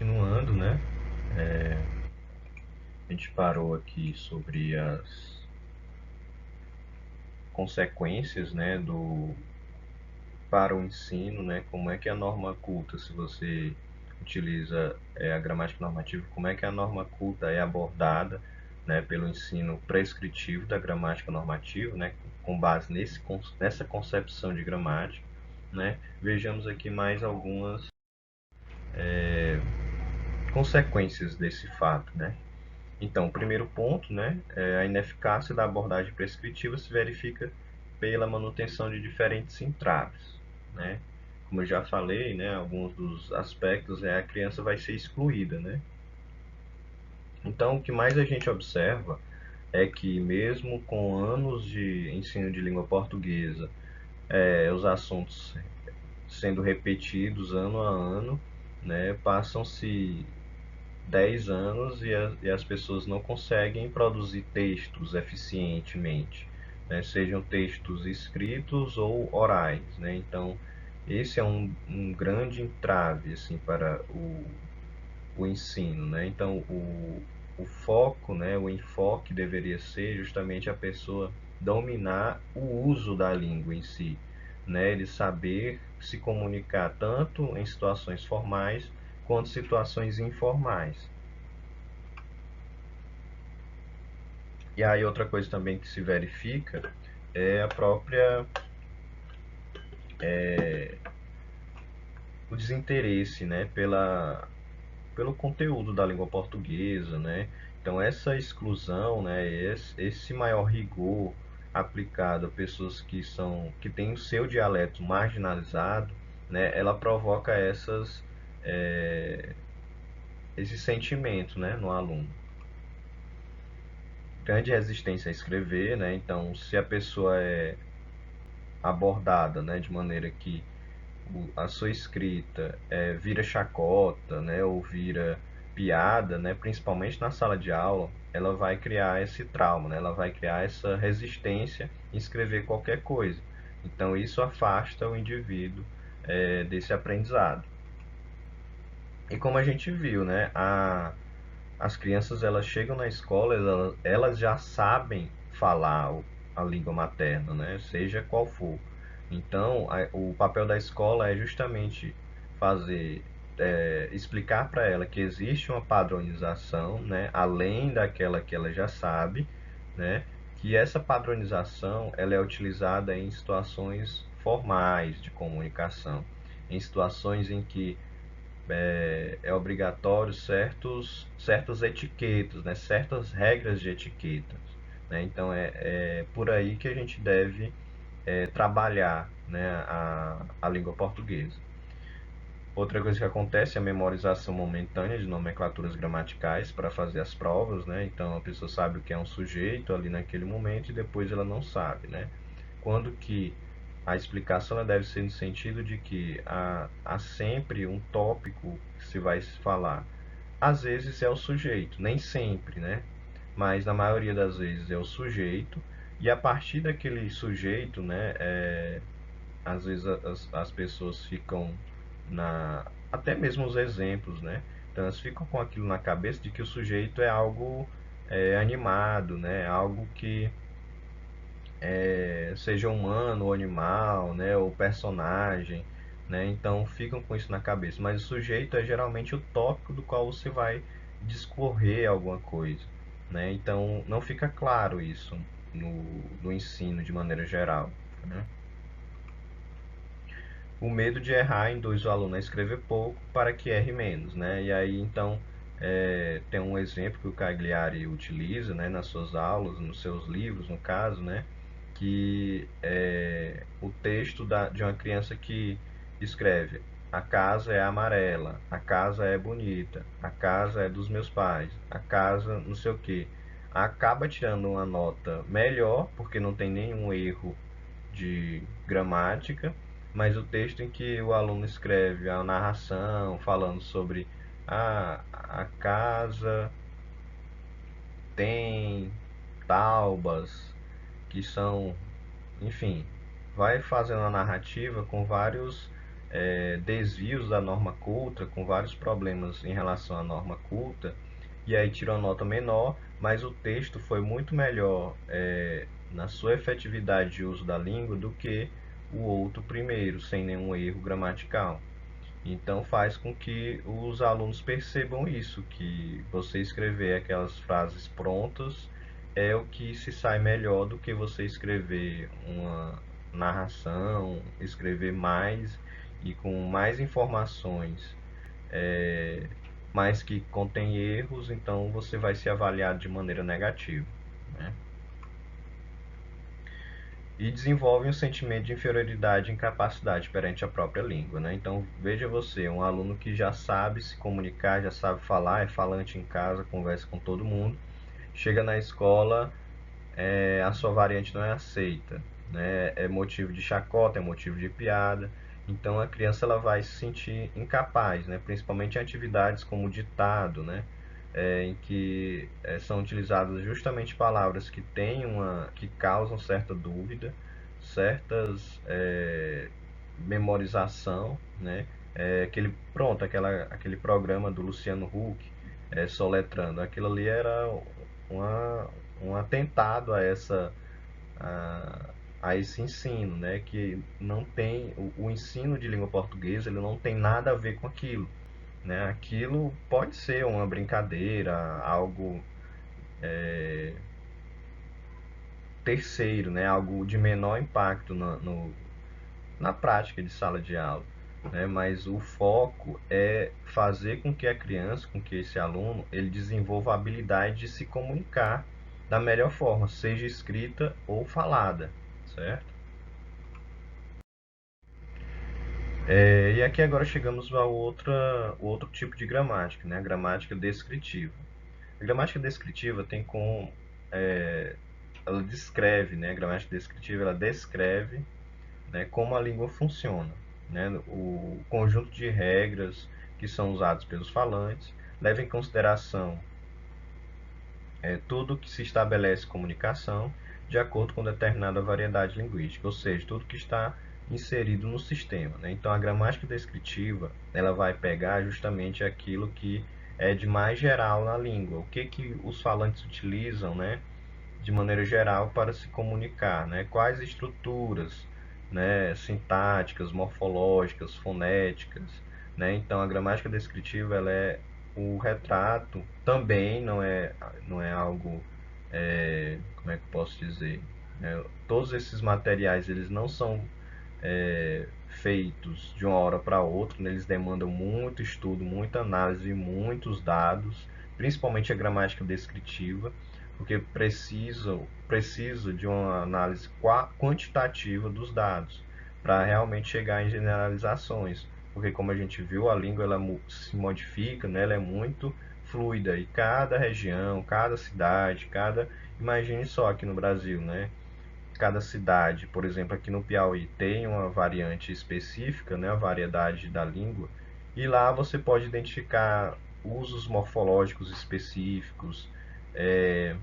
continuando, né? A gente parou aqui sobre as consequências, né, para o ensino, né? Como é que a norma culta, se você utiliza a gramática normativa, como é que a norma culta é abordada, né, pelo ensino prescritivo da gramática normativa, né, com base nessa concepção de gramática, né? Vejamos aqui mais algumas consequências desse fato, né? Então, o primeiro ponto, né, é a ineficácia da abordagem prescritiva se verifica pela manutenção de diferentes entraves, né? Como eu já falei, né, alguns dos aspectos a criança vai ser excluída, né? Então, o que mais a gente observa é que mesmo com anos de ensino de língua portuguesa, os assuntos sendo repetidos ano a ano, né, passam-se 10 anos e as pessoas não conseguem produzir textos eficientemente, né? Sejam textos escritos ou orais, né? Então, esse é um grande entrave assim, para o ensino, né? Então, o foco, né, o enfoque deveria ser justamente a pessoa dominar o uso da língua em si, né? Ele saber se comunicar tanto em situações formais quanto situações informais. E aí outra coisa também que se verifica é a própria o desinteresse, né, pelo conteúdo da língua portuguesa, né? Então essa exclusão, né, esse maior rigor aplicado a pessoas que têm o seu dialeto marginalizado, né, ela provoca esse sentimento, né, no aluno. Grande resistência a escrever, né? Então se a pessoa é abordada, né, de maneira que a sua escrita vira chacota, né, ou vira piada, né, principalmente na sala de aula, ela vai criar esse trauma, né, ela vai criar essa resistência em escrever qualquer coisa. Então isso afasta o indivíduo desse aprendizado. E como a gente viu, né, as crianças elas chegam na escola, elas já sabem falar a língua materna, né? Seja qual for. Então, o papel da escola é justamente explicar para ela que existe uma padronização, né? Além daquela que ela já sabe, né? Que essa padronização ela é utilizada em situações formais de comunicação, em situações em que é obrigatório certas etiquetas, né? Certas regras de etiquetas, né? Então é por aí que a gente deve trabalhar, né, a língua portuguesa. Outra coisa que acontece é a memorização momentânea de nomenclaturas gramaticais para fazer as provas, né? Então a pessoa sabe o que é um sujeito ali naquele momento e depois ela não sabe, né? Quando que a explicação ela deve ser no sentido de que há sempre um tópico que se vai falar. Às vezes é o sujeito, nem sempre, né? Mas na maioria das vezes é o sujeito e a partir daquele sujeito, né, às vezes as pessoas ficam até mesmo os exemplos, né? Então elas ficam com aquilo na cabeça de que o sujeito é algo animado, né? Algo que seja humano ou animal, né? Ou personagem, né? Então ficam com isso na cabeça. Mas o sujeito é geralmente o tópico do qual você vai discorrer alguma coisa, né? Então não fica claro isso no ensino de maneira geral, né? O medo de errar induz o aluno a escrever pouco para que erre menos, né? E aí então tem um exemplo que o Cagliari utiliza, né, nas suas aulas, nos seus livros, no caso, né, que é o texto de uma criança que escreve: a casa é amarela, a casa é bonita, a casa é dos meus pais, a casa não sei o que. Acaba tirando uma nota melhor porque não tem nenhum erro de gramática, mas o texto em que o aluno escreve a narração falando sobre a casa tem taubas que são, enfim, vai fazendo a narrativa com vários desvios da norma culta, com vários problemas em relação à norma culta, e aí tirou uma nota menor, mas o texto foi muito melhor na sua efetividade de uso da língua do que o outro primeiro, sem nenhum erro gramatical. Então faz com que os alunos percebam isso, que você escrever aquelas frases prontas é o que se sai melhor do que você escrever uma narração, escrever mais e com mais informações, é, mas que contém erros, então você vai ser avaliado de maneira negativa, né? E desenvolve um sentimento de inferioridade e incapacidade perante a própria língua, né? Então, veja você, um aluno que já sabe se comunicar, já sabe falar, é falante em casa, conversa com todo mundo, chega na escola, a sua variante não é aceita, né? É motivo de chacota, é motivo de piada. Então, a criança ela vai se sentir incapaz, né? Principalmente em atividades como ditado, né? Em que são utilizadas justamente palavras que que causam certa dúvida, certas memorização, né? Aquele programa do Luciano Huck, soletrando, aquilo ali era uma, um atentado a, a esse ensino, né? Que não tem o ensino de língua portuguesa, ele não tem nada a ver com aquilo, né? Aquilo pode ser uma brincadeira, algo terceiro, né? Algo de menor impacto na prática de sala de aula, né? Mas o foco é fazer com que a criança, com que esse aluno, ele desenvolva a habilidade de se comunicar da melhor forma, seja escrita ou falada, certo? E aqui agora chegamos a outro tipo de gramática, né? A gramática descritiva. A gramática descritiva tem como ela descreve, né? A gramática descritiva ela descreve, né, como a língua funciona, né? O conjunto de regras que são usados pelos falantes leva em consideração tudo que se estabelece comunicação de acordo com determinada variedade linguística, ou seja, tudo que está inserido no sistema, né? Então, a gramática descritiva ela vai pegar justamente aquilo que é de mais geral na língua, o que os falantes utilizam, né, de maneira geral para se comunicar, né? Quais estruturas, né, sintáticas, morfológicas, fonéticas, né? Então a gramática descritiva ela é o retrato, também não é algo, como é que eu posso dizer, todos esses materiais eles não são feitos de uma hora para outra, né? Eles demandam muito estudo, muita análise, muitos dados, principalmente a gramática descritiva, porque preciso de uma análise quantitativa dos dados para realmente chegar em generalizações, porque como a gente viu, a língua ela se modifica, né? Ela é muito fluida e cada região, cada cidade, imagine só aqui no Brasil, né? Cada cidade, por exemplo, aqui no Piauí, tem uma variante específica, né, a variedade da língua, e lá você pode identificar usos morfológicos específicos, é,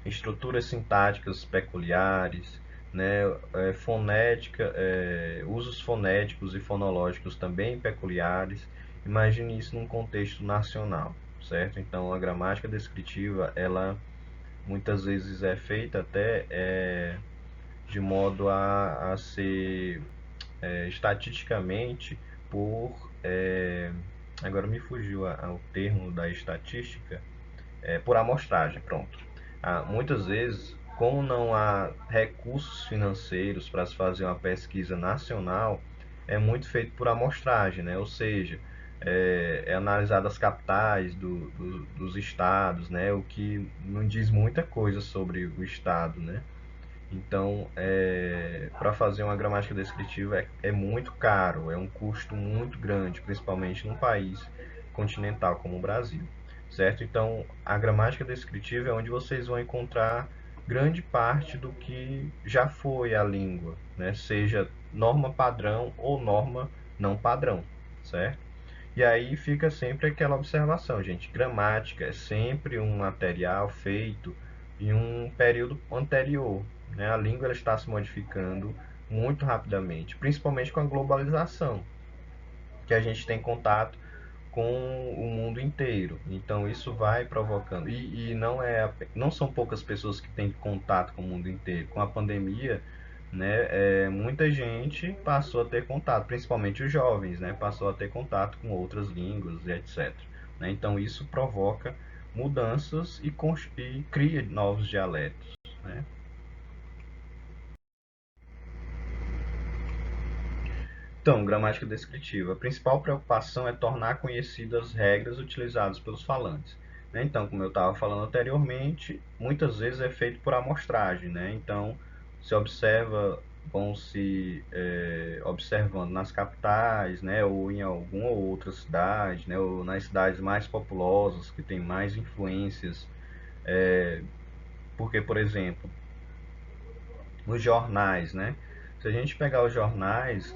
estruturas sintáticas peculiares, né, usos fonéticos e fonológicos também peculiares. Imagine isso num contexto nacional, certo? Então, a gramática descritiva, ela muitas vezes é feita até de modo a ser estatisticamente por. Agora me fugiu o termo da estatística, por amostragem, pronto. Muitas vezes, como não há recursos financeiros para se fazer uma pesquisa nacional, é muito feito por amostragem, né? Ou seja, analisado as capitais dos estados, né? O que não diz muita coisa sobre o estado, né? Então, para fazer uma gramática descritiva é muito caro, é um custo muito grande, principalmente num país continental como o Brasil, certo? Então, a gramática descritiva é onde vocês vão encontrar grande parte do que já foi a língua, né? Seja norma padrão ou norma não padrão, certo? E aí fica sempre aquela observação, gente. Gramática é sempre um material feito em um período anterior, né? A língua ela está se modificando muito rapidamente, principalmente com a globalização, que a gente tem contato com o mundo inteiro. Então isso vai provocando. E não são poucas pessoas que têm contato com o mundo inteiro. Com a pandemia, né, muita gente passou a ter contato, principalmente os jovens, né, passou a ter contato com outras línguas e etc. Né? Então isso provoca mudanças e cria novos dialetos. Né? Então, gramática descritiva. A principal preocupação é tornar conhecidas as regras utilizadas pelos falantes. Né? Então, como eu estava falando anteriormente, muitas vezes é feito por amostragem. Né? Então, se observa, vão se observando nas capitais, né? Ou em alguma outra cidade, né? Ou nas cidades mais populosas, que tem mais influências. Porque, por exemplo, nos jornais, né? Se a gente pegar os jornais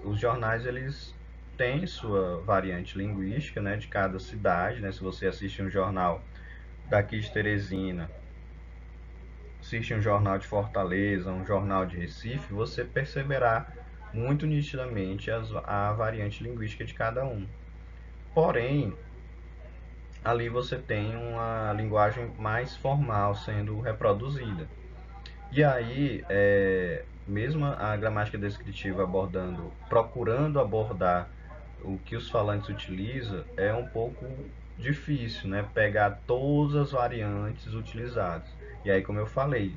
eles têm sua variante linguística, né, de cada cidade, né? Se você assiste um jornal daqui de Teresina, assiste um jornal de Fortaleza, um jornal de Recife, você perceberá muito nitidamente a variante linguística de cada um. Porém, ali você tem uma linguagem mais formal sendo reproduzida. E aí, mesmo a gramática descritiva procurando abordar o que os falantes utilizam, é um pouco difícil, né? Pegar todas as variantes utilizadas. E aí, como eu falei,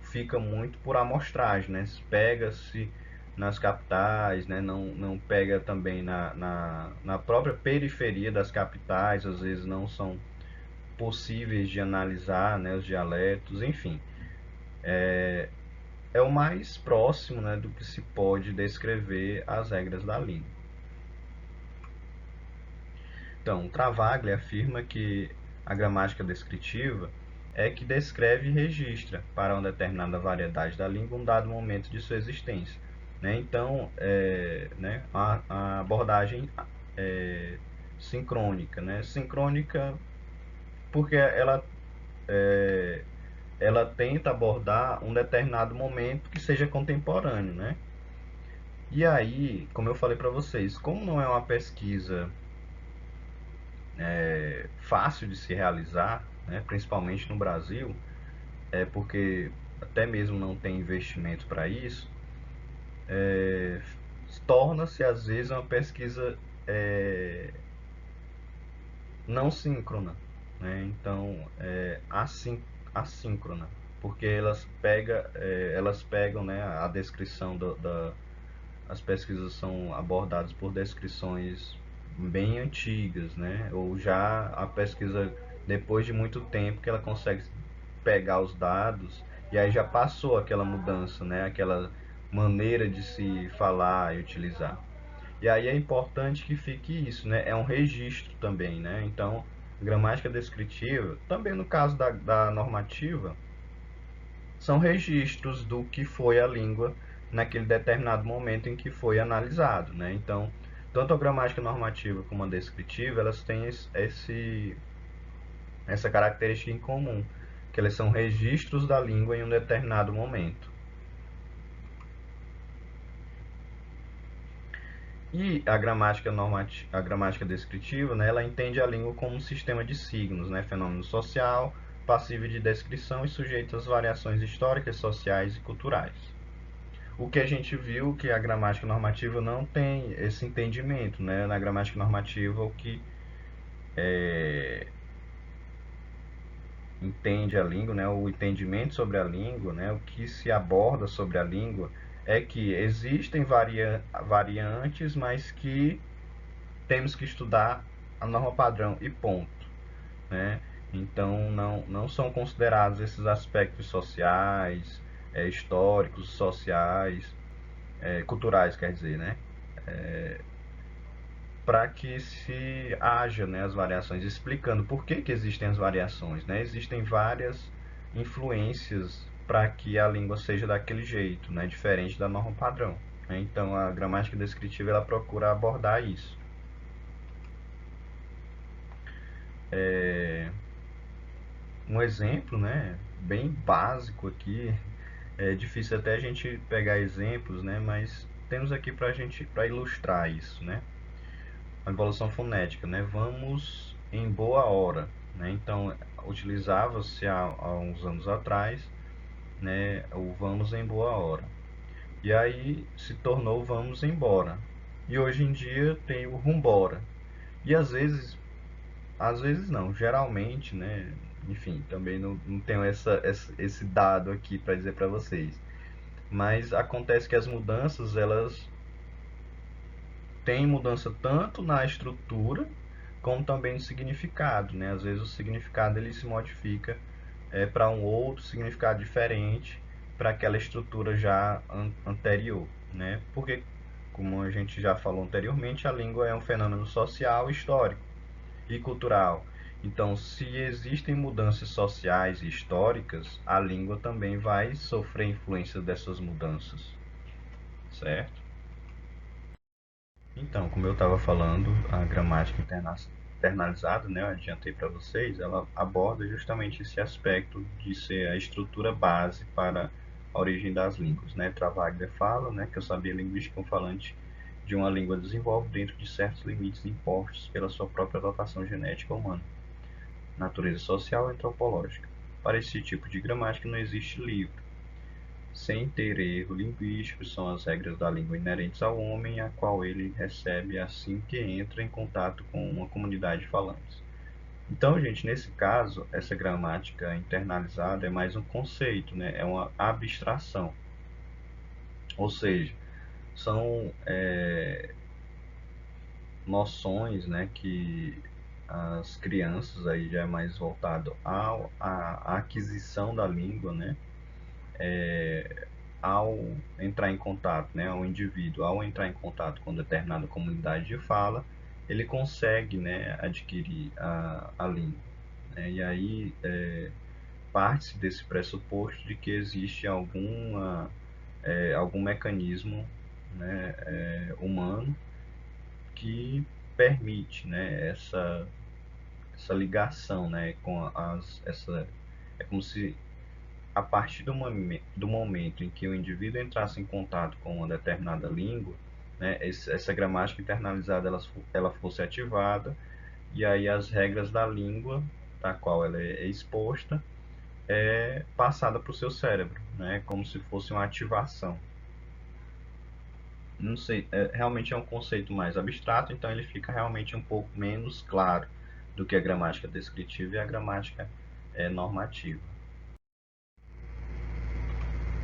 fica muito por amostragem, né? Pega-se nas capitais, né? Não pega também na própria periferia das capitais, às vezes não são possíveis de analisar, né, os dialetos, enfim. É o mais próximo, né, do que se pode descrever as regras da língua. Então, Travaglia afirma que a gramática descritiva é que descreve e registra para uma determinada variedade da língua um dado momento de sua existência. Né? Então, né, a abordagem é, sincrônica. Né? Sincrônica porque ela tenta abordar um determinado momento que seja contemporâneo. Né? E aí, como eu falei para vocês, como não é uma pesquisa fácil de se realizar, né, principalmente no Brasil, porque até mesmo não tem investimento para isso, é, torna-se às vezes uma pesquisa é, não síncrona, né? Então assíncrona, porque elas pegam, né, a descrição as pesquisas são abordadas por descrições bem antigas, né? Ou já a pesquisa depois de muito tempo que ela consegue pegar os dados e aí já passou aquela mudança, né? Aquela maneira de se falar e utilizar. E aí é importante que fique isso, né? É um registro também, né? Então, gramática descritiva, também no caso da normativa, são registros do que foi a língua naquele determinado momento em que foi analisado, né? Então, tanto a gramática normativa como a descritiva, elas têm essa característica em comum, que elas são registros da língua em um determinado momento. E a gramática descritiva, né, ela entende a língua como um sistema de signos, né, fenômeno social, passível de descrição e sujeito às variações históricas, sociais e culturais. O que a gente viu que a gramática normativa não tem esse entendimento, né? Na gramática normativa, o que entende a língua, né? O entendimento sobre a língua, né? O que se aborda sobre a língua é que existem variantes, mas que temos que estudar a norma padrão e ponto, né? Então não são considerados esses aspectos sociais, históricos, sociais, culturais, quer dizer, né? Para que se haja, né, as variações, explicando por que existem as variações. Né? Existem várias influências para que a língua seja daquele jeito, né, diferente da norma padrão. Né? Então a gramática descritiva ela procura abordar isso. Um exemplo, né, bem básico aqui É difícil até a gente pegar exemplos, né? Mas temos aqui para ilustrar isso, né? A evolução fonética, né? Vamos em boa hora, né? Então, utilizava-se há uns anos atrás, né? O vamos em boa hora. E aí se tornou vamos embora. E hoje em dia tem o rumbora. E às vezes não, geralmente, né? Enfim, também não tenho esse dado aqui para dizer para vocês. Mas acontece que as mudanças, elas têm mudança tanto na estrutura, como também no significado, né? Às vezes o significado ele se modifica para um outro significado diferente para aquela estrutura já anterior, né? Porque, como a gente já falou anteriormente, a língua é um fenômeno social, histórico e cultural. Então, se existem mudanças sociais e históricas, a língua também vai sofrer influência dessas mudanças, certo? Então, como eu estava falando, a gramática internalizada, né, eu adiantei para vocês, ela aborda justamente esse aspecto de ser a estrutura base para a origem das línguas, né? Travaglia fala, né, que eu sabia linguística, um falante de uma língua desenvolve dentro de certos limites impostos pela sua própria dotação genética humana, natureza social e antropológica. Para esse tipo de gramática não existe livro, sem ter erro linguístico, são as regras da língua inerentes ao homem, a qual ele recebe assim que entra em contato com uma comunidade de falantes. Então, gente, nesse caso, essa gramática internalizada é mais um conceito, né? É uma abstração. Ou seja, são noções, né, que as crianças aí já é mais voltado à aquisição da língua, né? Ao entrar em contato, né, o indivíduo, ao entrar em contato com determinada comunidade de fala, ele consegue, né, adquirir a língua. Né? E aí parte-se desse pressuposto de que existe algum mecanismo, né, humano que permite, né, essa ligação, né, com é como se a partir do momento em que o indivíduo entrasse em contato com uma determinada língua, né, essa gramática internalizada ela fosse ativada, e aí as regras da língua, da qual ela é exposta, é passada para o seu cérebro, né, como se fosse uma ativação. Não sei, realmente é um conceito mais abstrato, então ele fica realmente um pouco menos claro do que a gramática descritiva e a gramática normativa.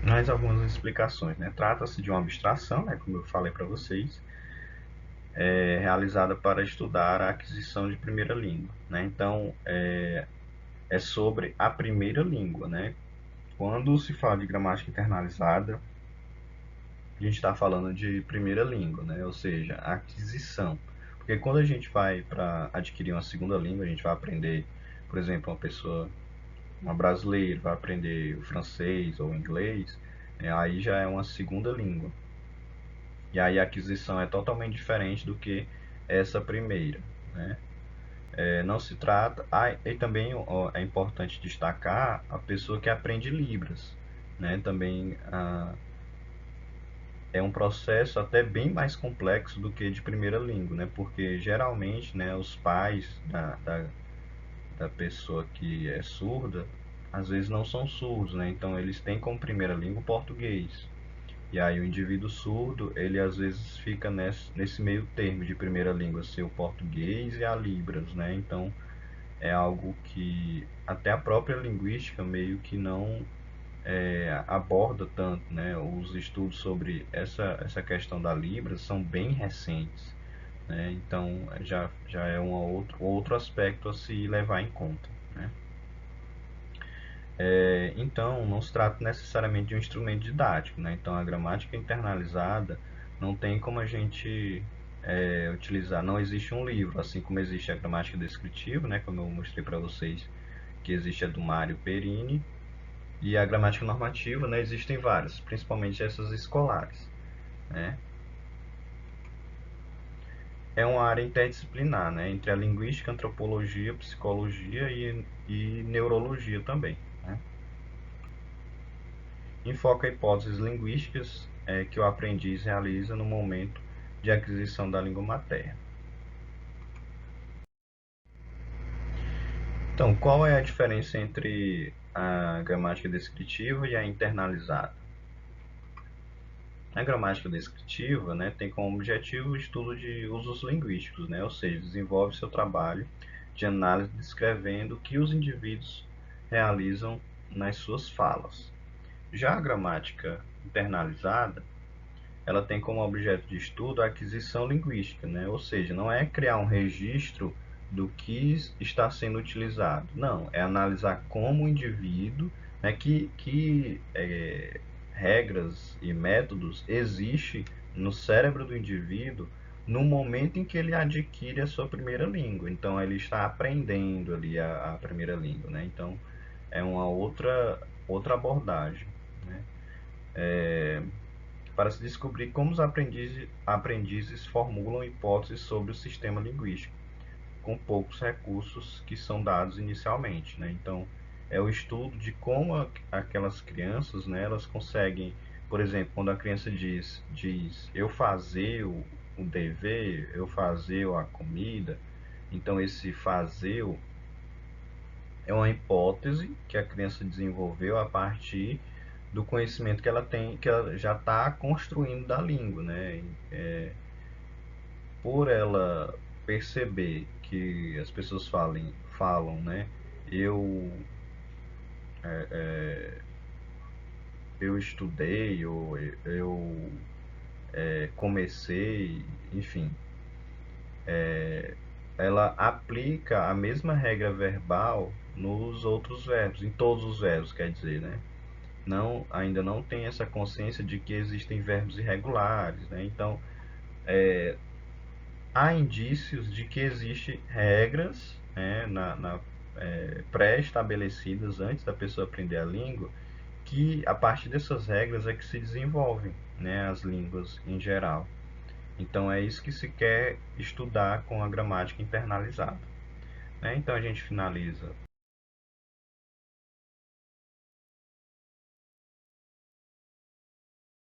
Mais algumas explicações, né? Trata-se de uma abstração, né, como eu falei para vocês, realizada para estudar a aquisição de primeira língua, né? Então, é sobre a primeira língua, né? Quando se fala de gramática internalizada, a gente está falando de primeira língua, né? Ou seja, a aquisição. Porque quando a gente vai para adquirir uma segunda língua, a gente vai aprender, por exemplo, uma brasileira vai aprender o francês ou o inglês, aí já é uma segunda língua. E aí a aquisição é totalmente diferente do que essa primeira, né? Não se trata... e também é importante destacar a pessoa que aprende Libras, né? Também é um processo até bem mais complexo do que de primeira língua, né? Porque geralmente, né, os pais da pessoa que é surda, às vezes não são surdos, né? Então eles têm como primeira língua o português. E aí o indivíduo surdo, ele às vezes fica nesse meio termo de primeira língua, ser o português e a Libras, né? Então é algo que até a própria linguística meio que não aborda tanto, né? Os estudos sobre essa questão da Libras são bem recentes, né? Então já é outro aspecto a se levar em conta, né? Então, não se trata necessariamente de um instrumento didático, né? Então, a gramática internalizada não tem como a gente utilizar, não existe um livro, assim como existe a gramática descritiva, né? Como eu mostrei para vocês, que existe a do Mário Perini, e a gramática normativa, né? Existem várias, principalmente essas escolares, né? É uma área interdisciplinar, né? Entre a linguística, antropologia, psicologia e neurologia também, né? enfoca hipóteses linguísticas que o aprendiz realiza no momento de aquisição da língua materna. Então, qual é a diferença entre a gramática descritiva e a internalizada? A gramática descritiva, né, tem como objetivo o estudo de usos linguísticos, né, ou seja, desenvolve seu trabalho de análise descrevendo o que os indivíduos realizam nas suas falas. Já a gramática internalizada, ela tem como objeto de estudo a aquisição linguística, né? Ou seja, não é criar um registro do que está sendo utilizado, não, é analisar como o indivíduo, né, que regras e métodos existem no cérebro do indivíduo no momento em que ele adquire a sua primeira língua. Então, ele está aprendendo ali a primeira língua, né? Então, é uma outra abordagem, né? Para se descobrir como os aprendizes formulam hipóteses sobre o sistema linguístico, com poucos recursos que são dados inicialmente, né? Então, é o estudo de como aquelas crianças, né, elas conseguem, por exemplo, quando a criança diz eu fazer o dever, eu fazer a comida, então esse fazer é uma hipótese que a criança desenvolveu a partir do conhecimento que ela tem, que ela já está construindo da língua, né? Por ela perceber que as pessoas falam, né? Eu, eu estudei, ou eu comecei, enfim, ela aplica a mesma regra verbal nos outros verbos, em todos os verbos, quer dizer, né? Ainda não tem essa consciência de que existem verbos irregulares, né? Então, há indícios de que existem regras, né, pré-estabelecidas antes da pessoa aprender a língua, que a partir dessas regras é que se desenvolvem, né, as línguas em geral. Então é isso que se quer estudar com a gramática internalizada, né? Então a gente finaliza